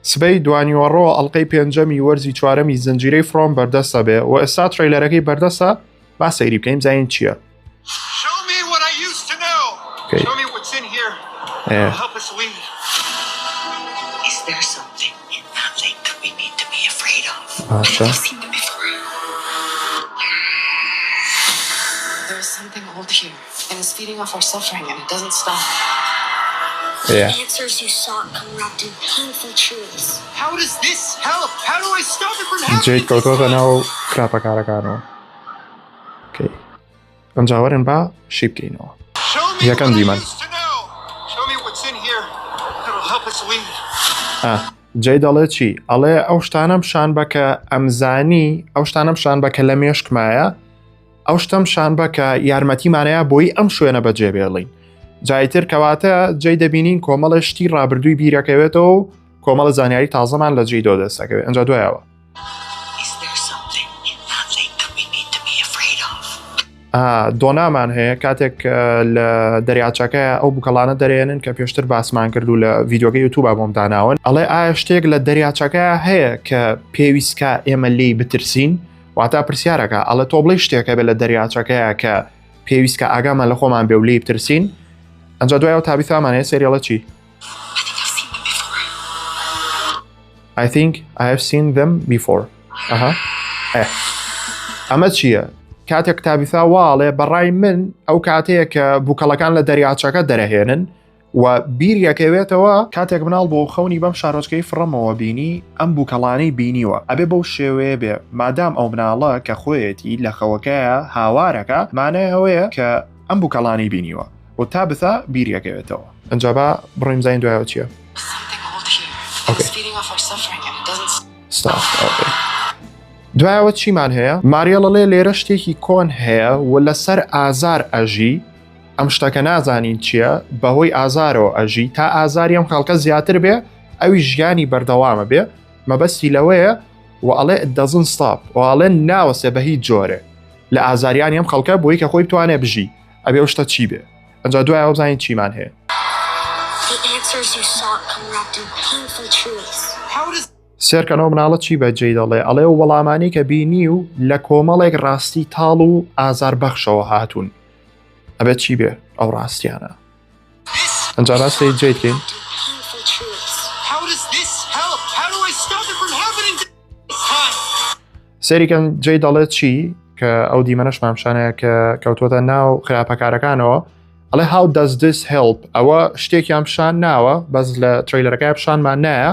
سبەی دوانیوەڕۆ ئەڵلقەی پێنجەمی وەرزی چوارەمی زنجیرەی فرۆم بەردەستە بێ و ئێستا ترەیلەرەکەی بەردەستە با سەیری بکەین زین چییە؟ The answers you sought come wrapped in painful truths. How does this help? How do I stop it from happening? جێیت کەوتۆتە ناو خراپەکارەکانەوە. ئەنجاوەرن با شی بکەینەوە. یەکەم دیمەن. جێی دەڵێ چی؟ ئەڵێ ئەو شتانەم شان بە کە ئەمزانی ئەو شتانەم شان بە کە لە مێشکمایە ئەو شتەم شان بە کە یارمەتیمانەیە بۆی ئەم شوێنە بەجێبێڵین. جایتر کەواتە جێی دەبینین کۆمەڵە شتی ڕابردووی بیرەکەوێتەوە و کۆمەڵە زانیاری تازەمان لە جێی دۆ دەستەکەوێت. ئەنجا دوایەوە دۆنامان هەیە کاتێک لە دەریاچەکە ئەو بووکەڵانە دەرێنن کە پێشتر باسمان کرد و لە ڤیددیۆگەی یوتوبە بۆم داناون ئەڵێ ئایا شتێک لە دەریاچەکە هەیە کە پێویستکە ئێمە لێی بترسین واتە پرسیارەکە ئەڵە تۆ بڵێ شتێکە بێت لە دەریاچەکەیە کە پێویستکە ئاگامان لە خۆمان بێ و لێی بترسین. ئەنجا دوایەوە تابیثامان هەیە سریاڵە چی؟ I think I have seen them before. ئەمە چییە؟ کاتێک تابیثا واڵێ بەڕای من ئەو کاتەیە کە بووکەڵەکان لە دەریاچەکە دەرەهێنن و بیریەکەوێتەوە کاتێک مناڵ بۆ خەونی بەم شارۆچکەی فڕەمەوە بینی ئەم بووکەڵانەی بینیوە ئەبێ بەو شێوەیە بێ مادام ئەو مناڵە کە خۆیەتی لە خەوەکەیە هاوارەکە مانای ئەوەیە کە ئەم بووکەڵانی بینیوە و تابثا بیریەکەوێتەوە. ئەنجا با بڕیم زین دوایەوە چییە؟ دوایەوە چیمان هەیە؟ ماریەڵەڵێ لێرە شتێکی کۆن هەیە و لەسەر ئازار ئەژی ئەم شتەکە نازانین چییە بەهۆی ئازارەوە ئەژی تا ئازاری ئەم خەڵکە زیاتر بێ ئەوی ژیانی بەردەوامە بێ مەبەستی لەوەیە و ئەڵێ دەزن ستاپ و ئەڵێ ناوەسێ بە هیچ جۆرێ لە ئازاریانی ئەم خەڵکە بۆی کە خۆی بتوانێ بژی ئەبێ ئەو شتە چی بێ. ئەنجا دوایەوە بزانین چیمان هەیە. سێرکەنەوە مناڵە چی بەجێی دەڵێ ئەڵێ و وەڵامانی کە بینی و لە کۆمەڵێک ڕاستی تاڵ و ئازار بەخشەوە هاتوون ئەبێت چی بێ ئەو ڕاستیانە. ئەنجا ڕاستی جێی بکەین. سێریکەن جێی دەڵێت چی کە ئەو دیمەنەش مامشانەیە کە کەوتۆتە ناو خراپەکارەکانەوە ئەڵێ how does this help ئەوە شتێکیان پیشان ناوە بەس لە ترەیلەرەکەی پیشانمان نایە